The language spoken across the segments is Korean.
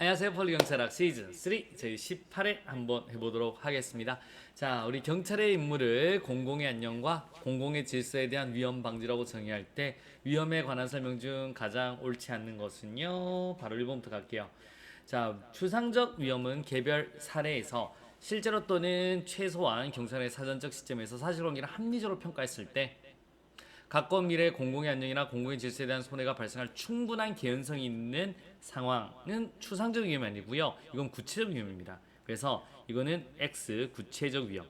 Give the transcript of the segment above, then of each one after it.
안녕하세요. 폴리경찰학 시즌 3 저희 18회 한번 해보도록 하겠습니다. 자, 우리 경찰의 임무를 공공의 안녕과 공공의 질서에 대한 위험 방지라고 정의할 때 위험에 관한 설명 중 가장 옳지 않는 것은요, 바로 1번부터 갈게요. 자, 추상적 위험은 개별 사례에서 실제로 또는 최소한 경찰의 사전적 시점에서 사실관계를 합리적으로 평가했을 때 가까운 미래에 공공의 안녕이나 공공의 질서에 대한 손해가 발생할 충분한 개연성이 있는 상황은 추상적 위험이 아니고요. 이건 구체적 위험입니다. 그래서 이거는 X 구체적 위험.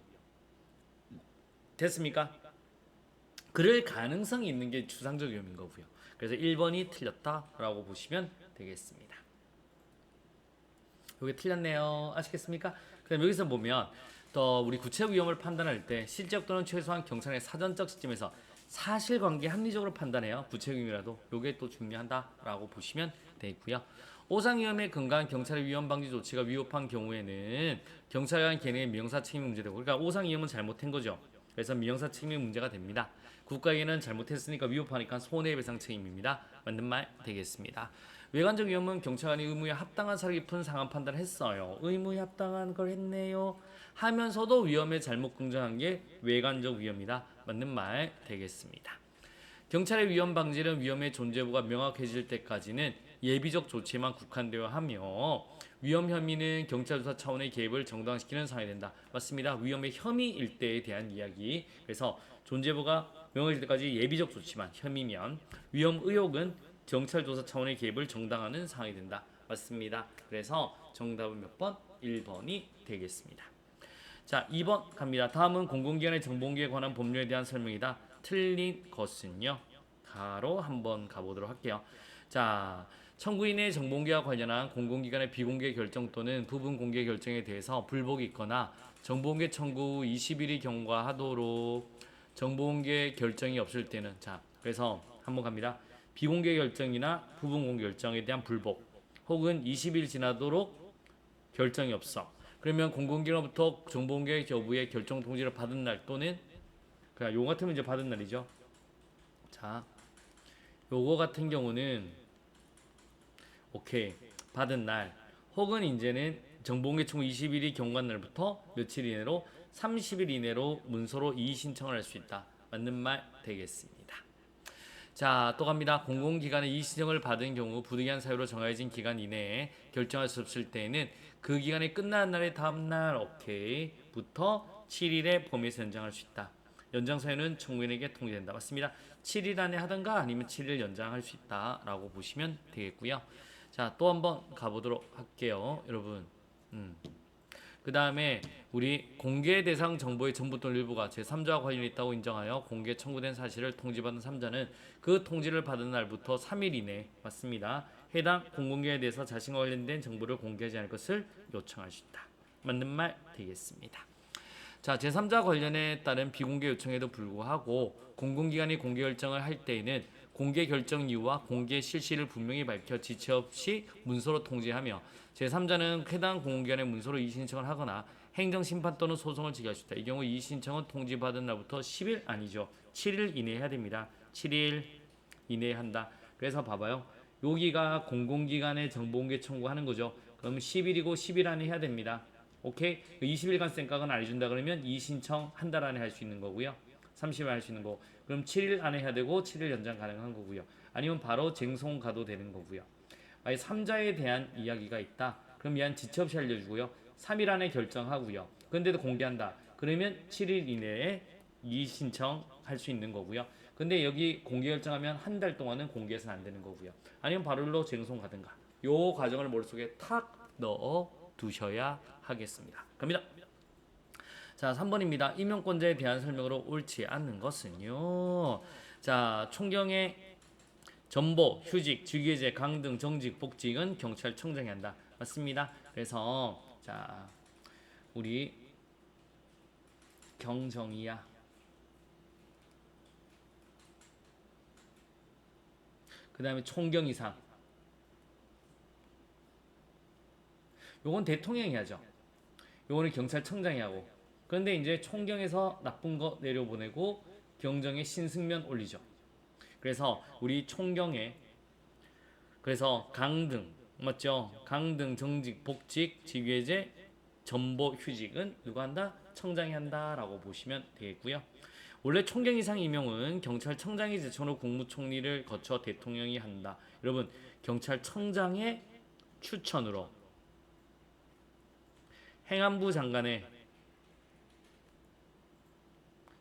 됐습니까? 그럴 가능성이 있는 게 추상적 위험인 거고요. 그래서 1번이 틀렸다라고 보시면 되겠습니다. 여기 틀렸네요. 아시겠습니까? 그럼 여기서 보면 또 우리 구체적 위험을 판단할 때 실적 또는 최소한 경찰의 사전적 시점에서 사실관계 합리적으로 판단해요. 구체적 위험이라도 요게 또 중요하다라고 보시면 되고요. 오상위험에 근거한 경찰의 위험 방지 조치가 위법한 경우에는 경찰관 개인의 미형사 책임이 문제되고, 그러니까 오상위험은 잘못한 거죠. 그래서 미형사 책임이 문제가 됩니다. 국가에는 잘못했으니까 위법하니까 손해배상 책임입니다. 맞는 말 되겠습니다. 외관적 위험은 경찰관이 의무에 합당한 사려 깊은 상황 판단을 했어요. 의무에 합당한 걸 했네요. 하면서도 위험에 잘못 긍정한 게 외관적 위험이다. 맞는 말 되겠습니다. 경찰의 위험 방지는 위험의 존재 여부가 명확해질 때까지는 예비적 조치에만 국한되어 하며 위험 혐의는 경찰 조사 차원의 개입을 정당화시키는 상황이 된다. 맞습니다. 위험의 혐의일 때에 대한 이야기. 그래서 존재 여부가 명확해질 때까지 예비적 조치만, 혐의면 위험 의혹은 경찰 조사 차원의 개입을 정당화하는 상황이 된다. 맞습니다. 그래서 정답은 몇 번? 1번이 되겠습니다. 자, 2번 갑니다. 다음은 공공기관의 정보공개에 관한 법률에 대한 설명이다. 틀린 것은요, 가로 한번 가보도록 할게요. 자, 청구인의 정보공개와 관련한 공공기관의 비공개 결정 또는 부분 공개 결정에 대해서 불복이 있거나 정보공개 청구 후 20일이 경과하도록 정보공개 결정이 없을 때는, 자, 그래서 한번 갑니다. 비공개 결정이나 부분 공개 결정에 대한 불복 혹은 20일 지나도록 결정이 없어. 그러면 공공기관으로부터 정보공개 여부의 결정 통지를 받은 날 또는 그냥 요거 같으면 이제 받은 날이죠. 자, 요거 같은 경우는 오케이 받은 날 혹은 이제는 정보공개 청구 20일이 경과한 날부터 며칠 이내로 30일 이내로 문서로 이의 신청을 할 수 있다. 맞는 말 되겠습니다. 자, 또 갑니다. 공공기관의 이의 신청을 받은 경우 부득이한 사유로 정해진 기간 이내에 결정할 수 없을 때에는 그 기간이 끝난 날의 다음 날 오케이부터 7일의 범위에서 연장할 수 있다. 연장 사유는 청구인에게 통지된다. 맞습니다. 7일 안에 하든가 아니면 7일 연장할 수 있다라고 보시면 되겠고요. 자, 또 한번 가보도록 할게요, 여러분. 그 다음에 우리 공개 대상 정보의 전부 또는 일부가 제3자와 관련이 있다고 인정하여 공개 청구된 사실을 통지받은 3자는 그 통지를 받은 날부터 3일 이내, 맞습니다, 해당 공공기관에 대해서 자신과 관련된 정보를 공개하지 않을 것을 요청할 수 있다. 맞는 말 되겠습니다. 자, 제3자 관련에 따른 비공개 요청에도 불구하고 공공기관이 공개 결정을 할 때에는 공개 결정 이유와 공개 실시를 분명히 밝혀 지체 없이 문서로 통지하며 제3자는 해당 공공기관에 문서로 이의 신청을 하거나 행정심판 또는 소송을 제기할 수 있다. 이 경우 이의 신청은 통지받은 날부터 10일 아니죠. 7일 이내에 해야 됩니다. 7일 이내에 한다. 그래서 봐봐요. 여기가 공공기관에 정보공개 청구하는 거죠. 그러면 10일이고 10일 안에 해야 됩니다. 오케이? 20일간 생각은 안 해준다 그러면 이의 신청 한 달 안에 할 수 있는 거고요. 30일 할 수 있는 거. 그럼 7일 안에 해야 되고 7일 연장 가능한 거고요. 아니면 바로 쟁송 가도 되는 거고요. 아니 3자에 대한 이야기가 있다. 그럼 얘는 지체 없이 알려주고요. 3일 안에 결정하고요. 근데도 공개한다. 그러면 7일 이내에 이의 신청할 수 있는 거고요. 근데 여기 공개 결정하면 한 달 동안은 공개해서는 안 되는 거고요. 아니면 바로로 쟁송 가든가. 요 과정을 머릿속에 탁 넣어 두셔야 하겠습니다. 갑니다. 자, 3번입니다. 임용권자에 대한 설명으로 옳지 않는 것은요. 자, 총경의 전보, 휴직, 직위제, 강등, 정직, 복직은 경찰청장이 한다. 맞습니다. 그래서 자, 우리 경정이야. 그 다음에 총경 이상. 요건 대통령이 하죠. 요거는 경찰청장이 하고. 그런데 이제 총경에서 나쁜 거 내려보내고 경정에 신승면 올리죠. 그래서 우리 총경에 그래서 강등, 맞죠? 강등, 정직, 복직, 직위해제, 전보, 휴직은 누가 한다? 청장이 한다라고 보시면 되겠고요. 원래 총경 이상 임용은 경찰청장이 제청으로 국무총리를 거쳐 대통령이 한다. 여러분 경찰청장의 추천으로 행안부 장관의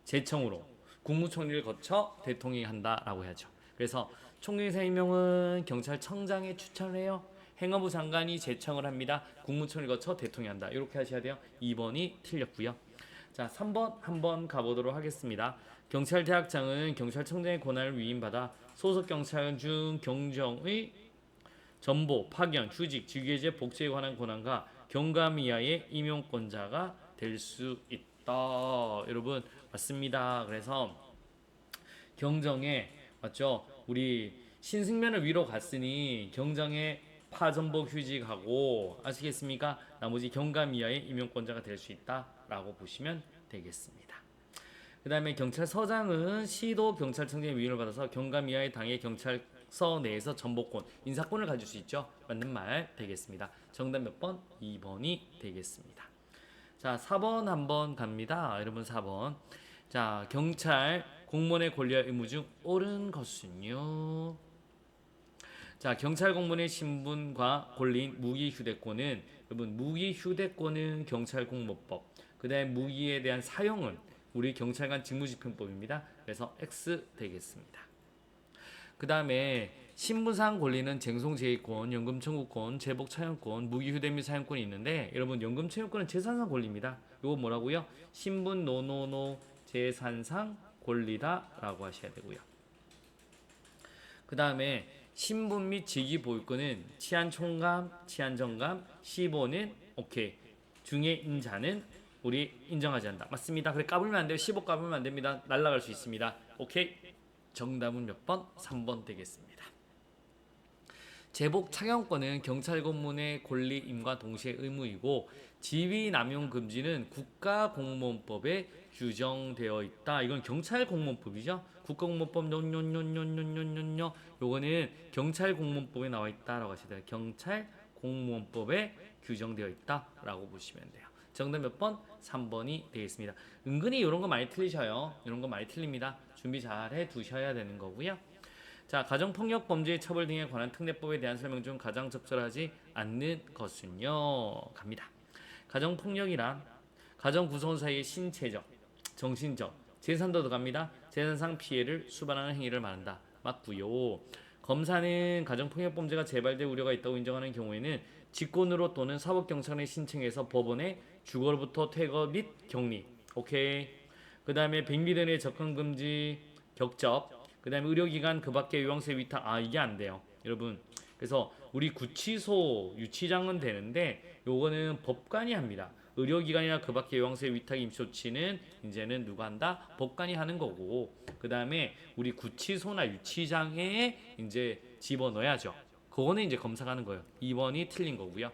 제청으로 국무총리를 거쳐 대통령이 한다라고 해야죠. 그래서 총경 이상 임용은 경찰청장의 추천을 해요. 행안부 장관이 제청을 합니다. 국무총리를 거쳐 대통령이 한다. 이렇게 하셔야 돼요. 2번이 틀렸고요. 자, 3번 한번 가보도록 하겠습니다. 경찰대학장은 경찰청장의 권한을 위임받아 소속 경찰관 중 경정의 전보, 파견, 휴직, 직위해제, 복직에 관한 권한과 경감 이하의 임용권자가 될 수 있다. 여러분 맞습니다. 그래서 경정에 맞죠? 우리 신승면을 위로 갔으니 경정에 파전복 휴직하고 아시겠습니까? 나머지 경감 이하의 임용권자가 될 수 있다라고 보시면 되겠습니다. 그 다음에 경찰서장은 시도 경찰청장의 위임을 받아서 경감 이하의 당의 경찰서 내에서 전복권, 인사권을 가질 수 있죠. 맞는 말 되겠습니다. 정답 몇 번? 2번이 되겠습니다. 자, 4번 한번 갑니다. 여러분 4번. 자, 경찰 공무원의 권리와 의무 중 옳은 것은요. 자, 경찰 공무원의 신분과 권리인 무기 휴대권은 여러분 무기 휴대권은 경찰공무법. 그다음에 무기에 대한 사용은 우리 경찰관 직무집행법입니다. 그래서 X 되겠습니다. 그다음에 신분상 권리는 쟁송제의권, 연금청구권, 제복차용권, 무기휴대 및 사용권이 있는데 여러분 연금청구권은 재산상 권리입니다. 이거 뭐라고요? 신분 노노노 재산상 권리다라고 하셔야 되고요. 그다음에 신분 및 직위 보유권은 치안총감, 치안정감, 시보는 오케이. 중에 인자는 우리 인정하지 않는다. 맞습니다. 그래 까불면 안 돼요. 15 까불면 안 됩니다. 날아갈 수 있습니다. 오케이. 정답은 몇 번? 3번 되겠습니다. 제복 착용권은 경찰 공무원의 권리임과 동시에 의무이고 지위 남용 금지는 국가공무원법에 규정되어 있다. 이건 경찰공무원법이죠. 국가공무원법 뇨뇨뇨뇨뇨뇨뇨 요거는 경찰공무원법에 나와 있다라고 하셔야 돼요. 경찰공무원법에 규정되어 있다라고 보시면 돼요. 정답 몇 번? 3번이 되겠습니다. 은근히 이런 거 많이 틀리셔요. 이런 거 많이 틀립니다. 준비 잘 해 두셔야 되는 거고요. 자, 가정폭력 범죄의 처벌 등에 관한 특례법에 대한 설명 중 가장 적절하지 않는 것은요. 갑니다. 가정폭력이란 가정 구성원 사이의 신체적, 정신적, 재산도 들어갑니다. 재산상 피해를 수반하는 행위를 말한다. 맞고요. 검사는 가정폭력 범죄가 재발될 우려가 있다고 인정하는 경우에는 직권으로 또는 사법경찰에 신청해서 법원에 주거로부터 퇴거 및 격리. 오케이. 그 다음에 백미련의 접근금지, 격접. 그 다음에 의료기관 그 밖에 요양세 위탁. 이게 안 돼요. 여러분. 그래서 우리 구치소 유치장은 되는데 요거는 법관이 합니다. 의료기관이나 그 밖에 요양세 위탁 임시조치는 이제는 누가 한다? 법관이 하는 거고 그 다음에 우리 구치소나 유치장에 이제 집어넣어야죠. 그거는 이제 검사가 하는 거예요. 2번이 틀린 거고요.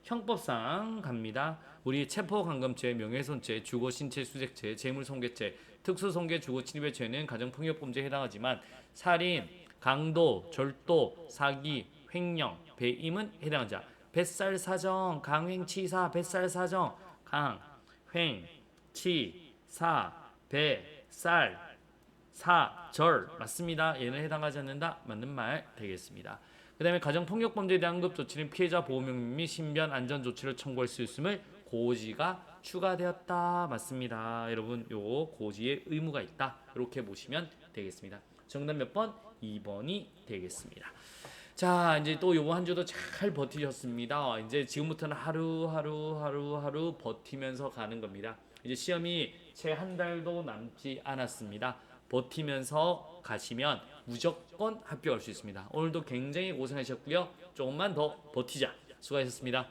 형법상 갑니다. 우리 체포감금죄, 명예훼손죄, 주거신체수색죄, 재물손괴죄, 특수손괴, 주거침입의 죄는 가정폭력범죄에 해당하지만 살인, 강도, 절도, 사기, 횡령, 배임은 해당하지 않아. 뱃살사정, 강횡치사, 뱃살사정, 강, 횡, 치, 사, 배, 쌀, 사, 절 맞습니다. 얘는 해당하지 않는다. 맞는 말 되겠습니다. 그 다음에 가정폭력범죄에 대한 응급조치는 피해자 보호명 및 신변 안전조치를 청구할 수 있음을 고지가 추가되었다. 맞습니다. 여러분 요거 고지의 의무가 있다. 이렇게 보시면 되겠습니다. 정답 몇 번? 2번이 되겠습니다. 자, 이제 또 요번 한 주도 잘 버티셨습니다. 이제 지금부터는 하루 버티면서 가는 겁니다. 이제 시험이 채 한 달도 남지 않았습니다. 버티면서 가시면 무조건 합격할 수 있습니다. 오늘도 굉장히 고생하셨고요. 조금만 더 버티자. 수고하셨습니다.